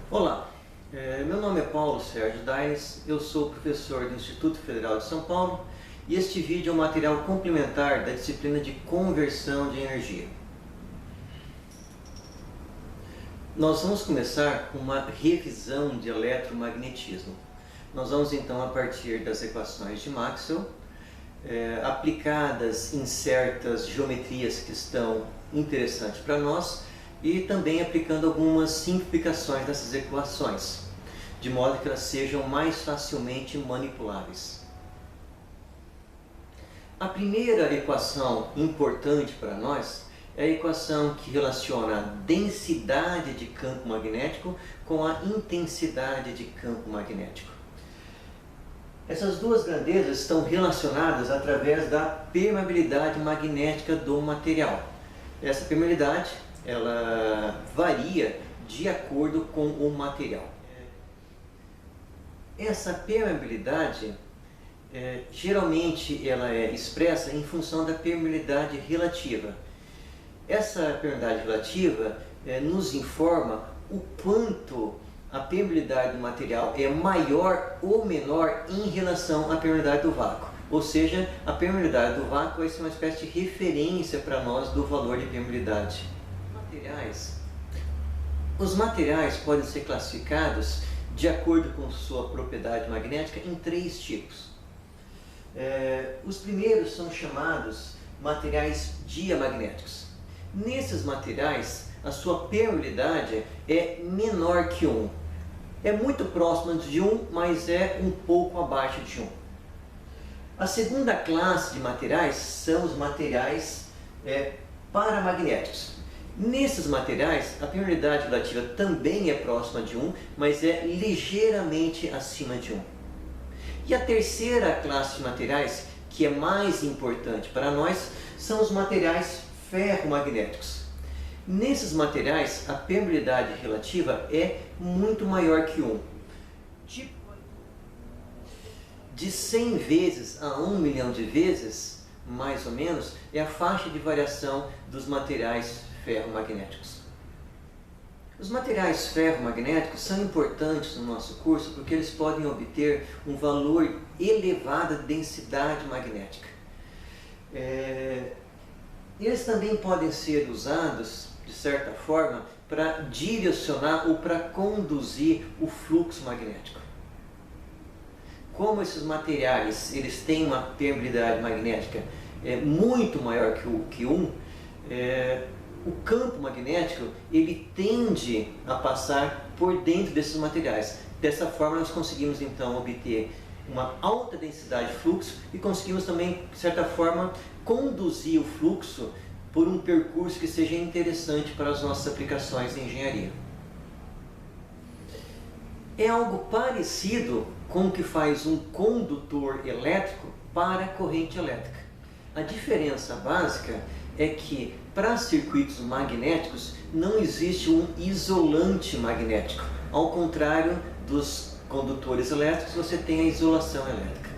Olá, meu nome é Paulo Sérgio Daines, eu sou professor do Instituto Federal de São Paulo e este vídeo é um material complementar da disciplina de conversão de energia. Nós vamos começar com uma revisão de eletromagnetismo. Nós vamos então, a partir das equações de Maxwell, aplicadas em certas geometrias que estão interessantes para nós, e também aplicando algumas simplificações dessas equações, de modo que elas sejam mais facilmente manipuláveis. A primeira equação importante para nós é a equação que relaciona a densidade de campo magnético com a intensidade de campo magnético. Essas duas grandezas estão relacionadas através da permeabilidade magnética do material. Essa permeabilidade ela varia de acordo com o material. Essa permeabilidade, geralmente ela é expressa em função da permeabilidade relativa. Essa permeabilidade relativa nos informa o quanto a permeabilidade do material é maior ou menor em relação à permeabilidade do vácuo. Ou seja, a permeabilidade do vácuo vai ser uma espécie de referência para nós do valor de permeabilidade. Os materiais podem ser classificados de acordo com sua propriedade magnética em três tipos. Os primeiros são chamados materiais diamagnéticos. Nesses materiais, a sua permeabilidade é menor que 1. É muito próxima de 1, mas é um pouco abaixo de 1. A segunda classe de materiais são os materiais paramagnéticos. Nesses materiais, a permeabilidade relativa também é próxima de 1, mas é ligeiramente acima de 1. E a terceira classe de materiais, que é mais importante para nós, são os materiais ferromagnéticos. Nesses materiais, a permeabilidade relativa é muito maior que 1. De 100 vezes a 1 milhão de vezes, mais ou menos, é a faixa de variação dos materiais ferromagnéticos. Os materiais ferromagnéticos são importantes no nosso curso porque eles podem obter um valor elevado de densidade magnética. Eles também podem ser usados, de certa forma, para direcionar ou para conduzir o fluxo magnético. Como esses materiais eles têm uma permeabilidade magnética muito maior que 1, o campo magnético ele tende a passar por dentro desses materiais. Dessa forma nós conseguimos então obter uma alta densidade de fluxo e conseguimos também, de certa forma, conduzir o fluxo por um percurso que seja interessante para as nossas aplicações em engenharia. É algo parecido com o que faz um condutor elétrico para a corrente elétrica. A diferença básica é que para circuitos magnéticos não existe um isolante magnético. Ao contrário dos condutores elétricos, você tem a isolação elétrica.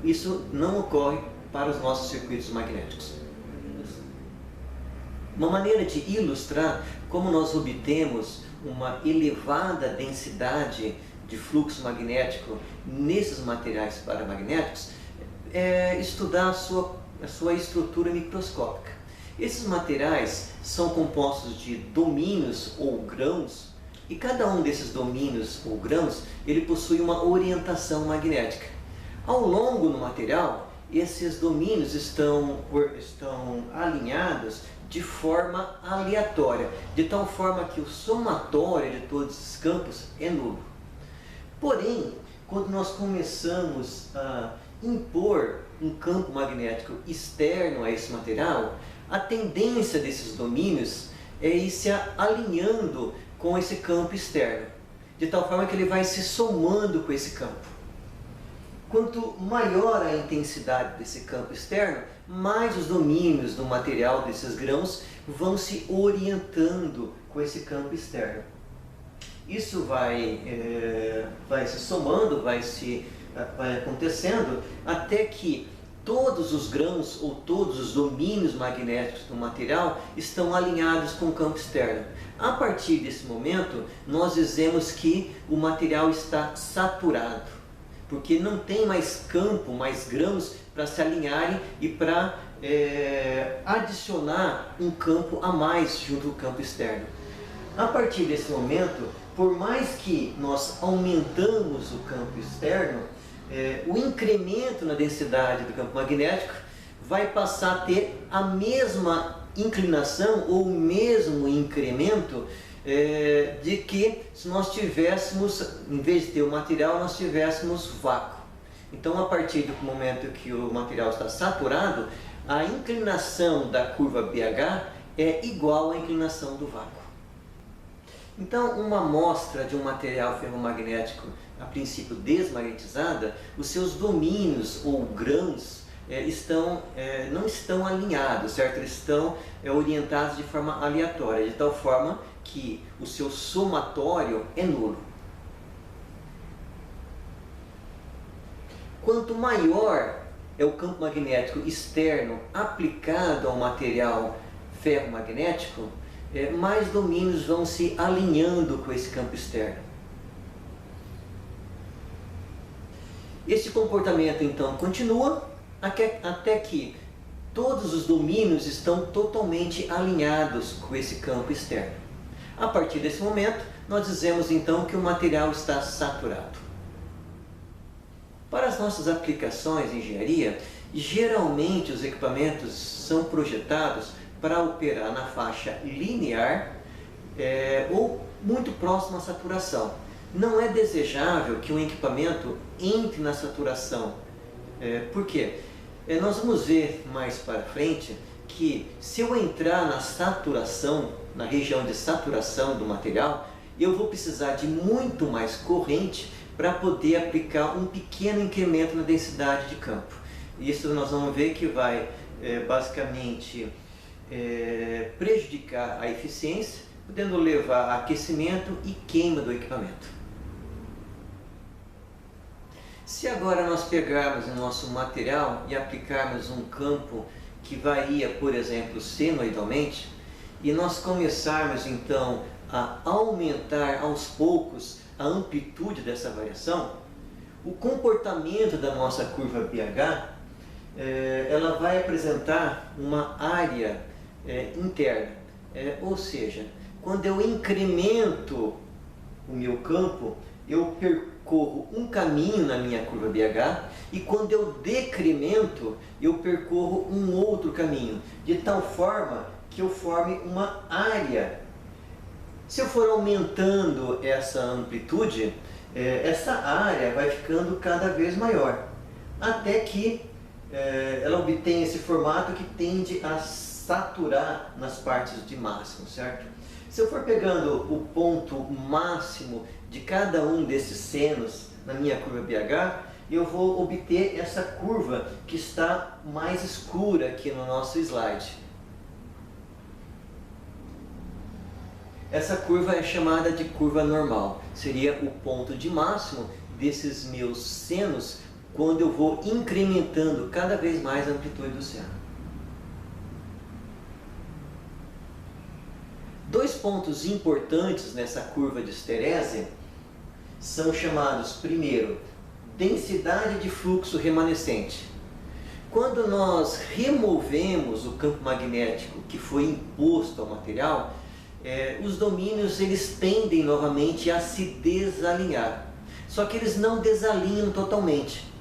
Isso não ocorre para os nossos circuitos magnéticos. Uma maneira de ilustrar como nós obtemos uma elevada densidade de fluxo magnético nesses materiais paramagnéticos é estudar a sua estrutura microscópica. Esses materiais são compostos de domínios ou grãos, e cada um desses domínios ou grãos ele possui uma orientação magnética. Ao longo do material, esses domínios estão alinhados de forma aleatória, de tal forma que o somatório de todos esses campos é nulo. Porém, quando nós começamos a impor um campo magnético externo a esse material, a tendência desses domínios é ir se alinhando com esse campo externo, de tal forma que ele vai se somando com esse campo. Quanto maior a intensidade desse campo externo, mais os domínios do material desses grãos vão se orientando com esse campo externo. Isso vai se somando, vai acontecendo, até que todos os grãos ou todos os domínios magnéticos do material estão alinhados com o campo externo. A partir desse momento, nós dizemos que o material está saturado, porque não tem mais campo, mais grãos para se alinharem e para adicionar um campo a mais junto ao campo externo. A partir desse momento, por mais que nós aumentamos o campo externo, o incremento na densidade do campo magnético vai passar a ter a mesma inclinação ou o mesmo incremento de que se nós tivéssemos, em vez de ter o material, nós tivéssemos vácuo. Então, a partir do momento que o material está saturado, a inclinação da curva BH é igual à inclinação do vácuo. Então, uma amostra de um material ferromagnético, a princípio desmagnetizada, os seus domínios ou grãos não estão alinhados, certo? Eles estão orientados de forma aleatória, de tal forma que o seu somatório é nulo. Quanto maior é o campo magnético externo aplicado ao material ferromagnético, mais domínios vão se alinhando com esse campo externo. Esse comportamento então continua até que todos os domínios estão totalmente alinhados com esse campo externo. A partir desse momento, nós dizemos então que o material está saturado. Para as nossas aplicações em engenharia, geralmente os equipamentos são projetados para operar na faixa linear ou muito próximo à saturação. Não é desejável que um equipamento entre na saturação. Por quê? Nós vamos ver mais para frente que se eu entrar na saturação, na região de saturação do material, eu vou precisar de muito mais corrente para poder aplicar um pequeno incremento na densidade de campo. Isso nós vamos ver que vai basicamente prejudicar a eficiência, podendo levar a aquecimento e queima do equipamento. Se agora nós pegarmos o nosso material e aplicarmos um campo que varia, por exemplo, senoidalmente, e nós começarmos então a aumentar aos poucos a amplitude dessa variação, o comportamento da nossa curva BH ela vai apresentar uma área interna, ou seja, quando eu incremento o meu campo, eu percorro um caminho na minha curva BH, e quando eu decremento, eu percorro um outro caminho, de tal forma que eu forme uma área. Se eu for aumentando essa amplitude, essa área vai ficando cada vez maior, até que ela obtém esse formato que tende a saturar nas partes de máximo, certo? Se eu for pegando o ponto máximo de cada um desses senos na minha curva BH, eu vou obter essa curva que está mais escura aqui no nosso slide. Essa curva é chamada de curva normal. Seria o ponto de máximo desses meus senos quando eu vou incrementando cada vez mais a amplitude do seno. Dois pontos importantes nessa curva de histerese são chamados, primeiro, densidade de fluxo remanescente. Quando nós removemos o campo magnético que foi imposto ao material, os domínios eles tendem novamente a se desalinhar. Só que eles não desalinham totalmente.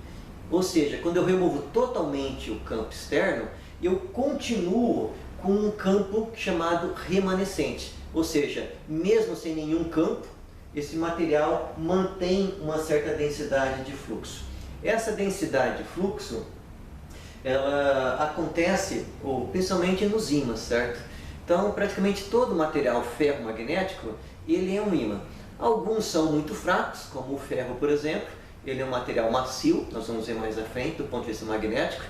Ou seja, quando eu removo totalmente o campo externo, eu continuo com um campo chamado remanescente. Ou seja, mesmo sem nenhum campo, esse material mantém uma certa densidade de fluxo. Essa densidade de fluxo, ela acontece principalmente nos ímãs, certo? Então, praticamente todo material ferromagnético, ele é um ímã. Alguns são muito fracos, como o ferro, por exemplo. Ele é um material macio, nós vamos ver mais à frente do ponto de vista magnético.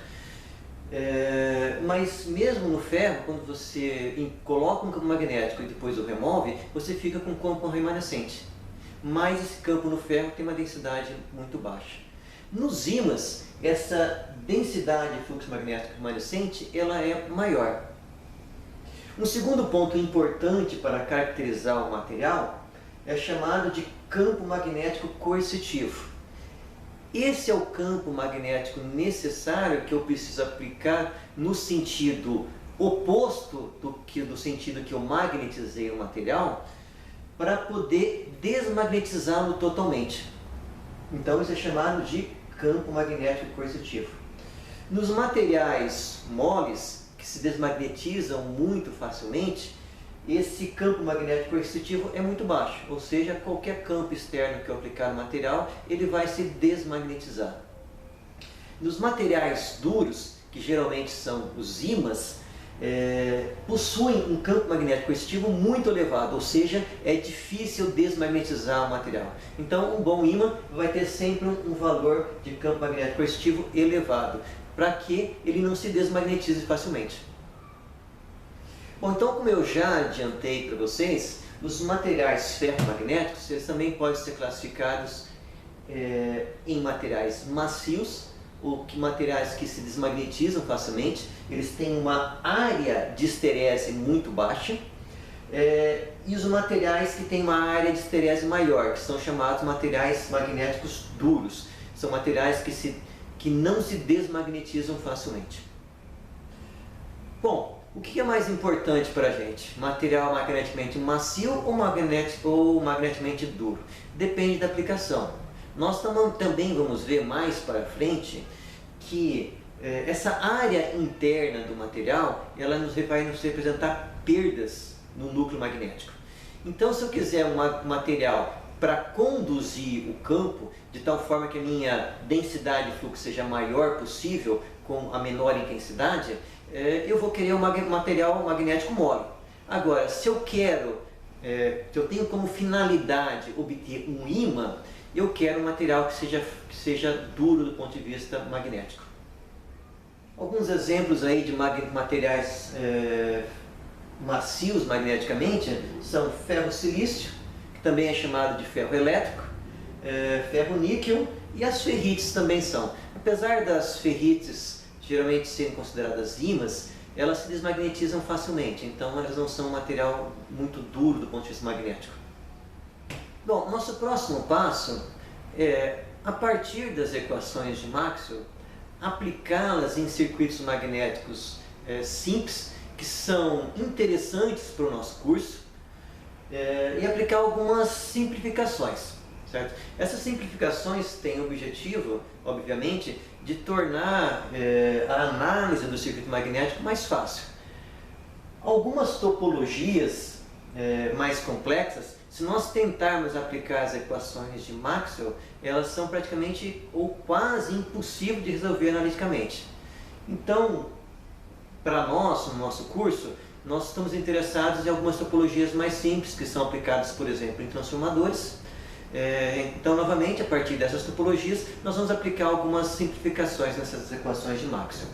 Mas mesmo no ferro, quando você coloca um campo magnético e depois o remove, você fica com um campo remanescente. Mas esse campo no ferro tem uma densidade muito baixa. Nos ímãs, essa densidade de fluxo magnético remanescente ela é maior. Um segundo ponto importante para caracterizar o material é chamado de campo magnético coercitivo. Esse é o campo magnético necessário que eu preciso aplicar no sentido oposto do sentido que eu magnetizei o material para poder desmagnetizá-lo totalmente. Então isso é chamado de campo magnético coercitivo. Nos materiais moles, que se desmagnetizam muito facilmente, esse campo magnético coercitivo é muito baixo, ou seja, qualquer campo externo que eu aplicar no material, ele vai se desmagnetizar. Nos materiais duros, que geralmente são os ímãs, possuem um campo magnético coercitivo muito elevado, ou seja, é difícil desmagnetizar o material. Então, um bom ímã vai ter sempre um valor de campo magnético coercitivo elevado, para que ele não se desmagnetize facilmente. Bom, então, como eu já adiantei para vocês, os materiais ferromagnéticos eles também podem ser classificados em materiais macios, ou materiais que se desmagnetizam facilmente, eles têm uma área de esterese muito baixa, e os materiais que têm uma área de esterese maior, que são chamados materiais magnéticos duros, são materiais que não se desmagnetizam facilmente. Bom, o que é mais importante para a gente? Material magneticamente macio ou magneticamente duro? Depende da aplicação. Nós também vamos ver mais para frente que essa área interna do material ela vai nos representar perdas no núcleo magnético. Então, se eu quiser um material para conduzir o campo de tal forma que a minha densidade de fluxo seja a maior possível, com a menor intensidade, eu vou querer um material magnético mole. Agora, se eu tenho como finalidade obter um ímã, eu quero um material que seja duro do ponto de vista magnético. Alguns exemplos aí de materiais macios magneticamente são ferro-silício, que também é chamado de ferro elétrico, ferro-níquel, e as ferrites também são. Apesar das ferrites geralmente serem consideradas ímãs, elas se desmagnetizam facilmente, então elas não são um material muito duro do ponto de vista magnético. Bom, nosso próximo passo é, a partir das equações de Maxwell, aplicá-las em circuitos magnéticos simples, que são interessantes para o nosso curso, e aplicar algumas simplificações. Certo? Essas simplificações têm o objetivo, obviamente, de tornar a análise do circuito magnético mais fácil. Algumas topologias mais complexas, se nós tentarmos aplicar as equações de Maxwell, elas são praticamente ou quase impossíveis de resolver analiticamente. Então, para nós, no nosso curso, nós estamos interessados em algumas topologias mais simples, que são aplicadas, por exemplo, em transformadores. Então, novamente, a partir dessas topologias, nós vamos aplicar algumas simplificações nessas equações de Maxwell.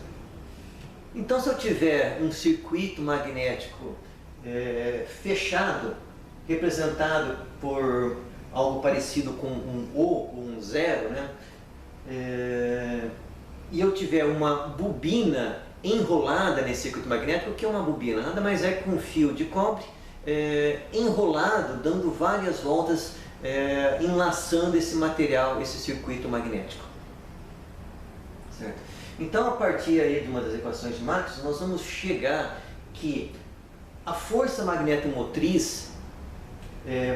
Então, se eu tiver um circuito magnético fechado, representado por algo parecido com um O ou um zero, né? E eu tiver uma bobina enrolada nesse circuito magnético, o que é uma bobina? Nada mais é que um fio de cobre enrolado, dando várias voltas, enlaçando esse material, esse circuito magnético. Certo? Então, a partir aí de uma das equações de Maxwell, nós vamos chegar que a força magnetomotriz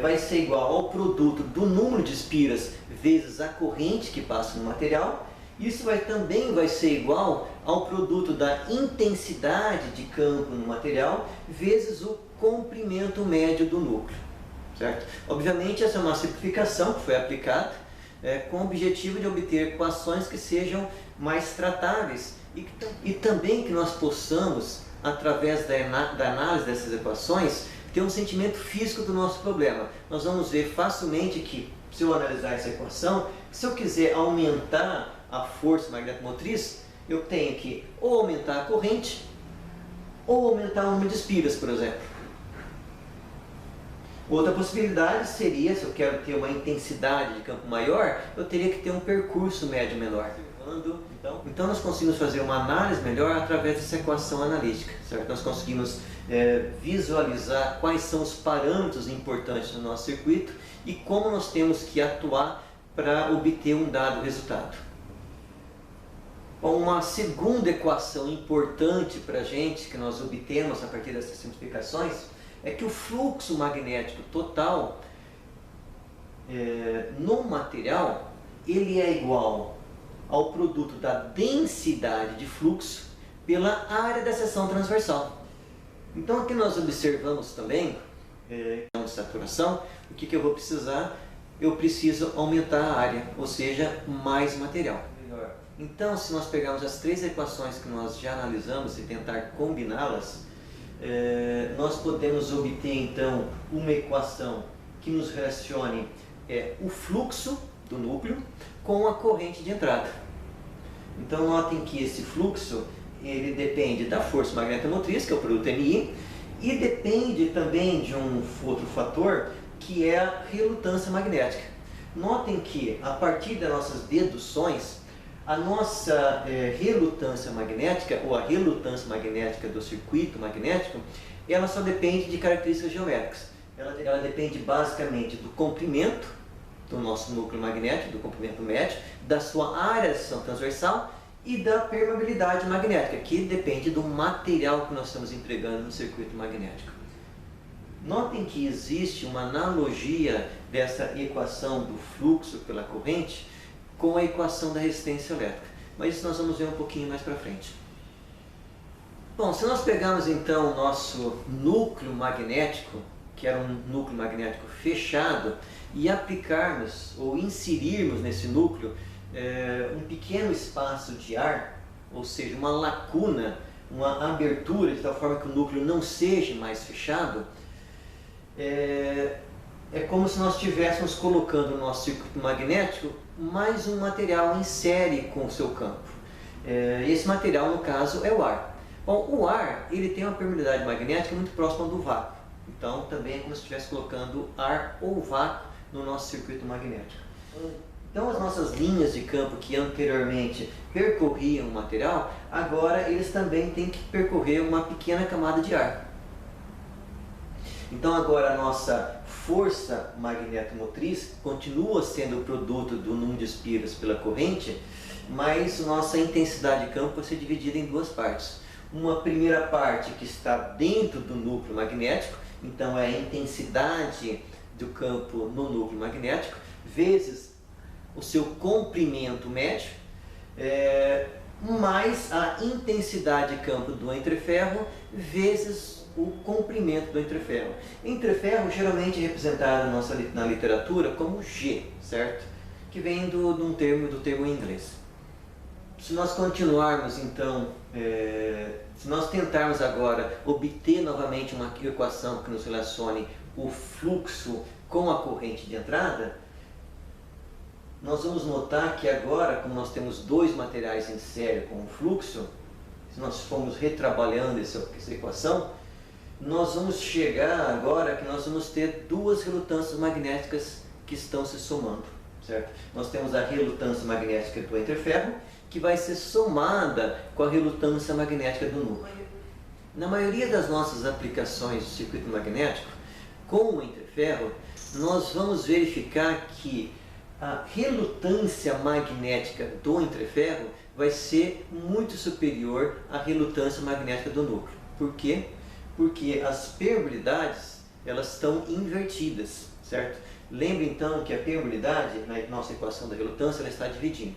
vai ser igual ao produto do número de espiras vezes a corrente que passa no material. Isso também vai ser igual ao produto da intensidade de campo no material vezes o comprimento médio do núcleo. Certo? Obviamente, essa é uma simplificação que foi aplicada com o objetivo de obter equações que sejam mais tratáveis e também que nós possamos, através da análise dessas equações, ter um sentimento físico do nosso problema. Nós vamos ver facilmente que, se eu analisar essa equação, se eu quiser aumentar a força magnetomotriz, eu tenho que ou aumentar a corrente ou aumentar o número de espiras, por exemplo. Outra possibilidade seria, se eu quero ter uma intensidade de campo maior, eu teria que ter um percurso médio menor. Então nós conseguimos fazer uma análise melhor através dessa equação analítica, certo? Nós conseguimos visualizar quais são os parâmetros importantes do nosso circuito e como nós temos que atuar para obter um dado resultado. Bom, uma segunda equação importante para a gente, que nós obtemos a partir dessas simplificações, é que o fluxo magnético total no material, ele é igual ao produto da densidade de fluxo pela área da seção transversal. Então aqui nós observamos também, de saturação, o que eu vou precisar? Eu preciso aumentar a área, ou seja, mais material. Então, se nós pegarmos as três equações que nós já analisamos e tentar combiná-las, nós podemos obter então uma equação que nos relacione o fluxo do núcleo com a corrente de entrada. Então notem que esse fluxo ele depende da força magnetomotriz, que é o produto MI, e depende também de um outro fator que é a relutância magnética. Notem que a partir das nossas deduções, a nossa relutância magnética, ou a relutância magnética do circuito magnético, ela só depende de características geométricas. Ela depende basicamente do comprimento do nosso núcleo magnético, do comprimento médio, da sua área de seção transversal e da permeabilidade magnética, que depende do material que nós estamos empregando no circuito magnético. Notem que existe uma analogia dessa equação do fluxo pela corrente com a equação da resistência elétrica, mas isso nós vamos ver um pouquinho mais para frente. Bom, se nós pegarmos então o nosso núcleo magnético, que era um núcleo magnético fechado, e aplicarmos ou inserirmos nesse núcleo um pequeno espaço de ar, ou seja, uma lacuna, uma abertura, de tal forma que o núcleo não seja mais fechado, é como se nós estivéssemos colocando no nosso circuito magnético mais um material em série com o seu campo. Esse material, no caso, é o ar. Bom, o ar ele tem uma permeabilidade magnética muito próxima do vácuo. Então, também é como se estivesse colocando ar ou vácuo no nosso circuito magnético. Então, as nossas linhas de campo que anteriormente percorriam o material, agora eles também têm que percorrer uma pequena camada de ar. Então, agora a nossa força magnetomotriz continua sendo o produto do número de espiras pela corrente, mas nossa intensidade de campo vai ser dividida em duas partes. Uma primeira parte que está dentro do núcleo magnético, então é a intensidade do campo no núcleo magnético, vezes o seu comprimento médio, mais a intensidade de campo do entreferro, vezes o comprimento do entreferro. Entreferro geralmente é representado na literatura como G, certo? Que vem do termo em inglês. Se nós continuarmos então, se nós tentarmos agora obter novamente uma equação que nos relacione o fluxo com a corrente de entrada, nós vamos notar que agora, como nós temos dois materiais em série com o fluxo, se nós formos retrabalhando essa equação, nós vamos chegar agora que nós vamos ter duas relutâncias magnéticas que estão se somando, certo? Nós temos a relutância magnética do entreferro, que vai ser somada com a relutância magnética do núcleo. Na maioria das nossas aplicações de circuito magnético, com o entreferro, nós vamos verificar que a relutância magnética do entreferro vai ser muito superior à relutância magnética do núcleo. Por quê? Porque as permeabilidades elas estão invertidas, certo? Lembre então que a permeabilidade, na nossa equação da relutância, ela está dividindo.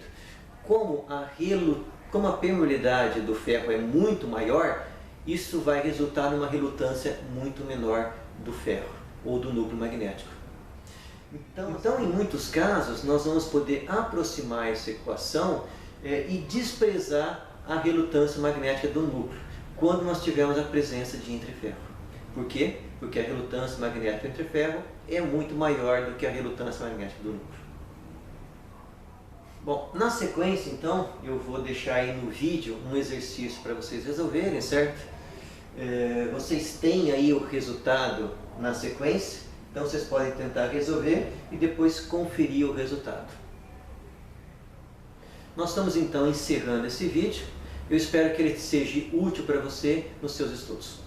Como a permeabilidade do ferro é muito maior, isso vai resultar numa relutância muito menor do ferro ou do núcleo magnético. Então, em muitos casos, nós vamos poder aproximar essa equação e desprezar a relutância magnética do núcleo, quando nós tivermos a presença de entreferro. Por quê? Porque a relutância magnética do entreferro é muito maior do que a relutância magnética do núcleo. Bom, na sequência, então, eu vou deixar aí no vídeo um exercício para vocês resolverem, certo? Vocês têm aí o resultado na sequência Então vocês podem tentar resolver e depois conferir o resultado. Nós estamos então encerrando esse vídeo. Eu espero que ele seja útil para você nos seus estudos.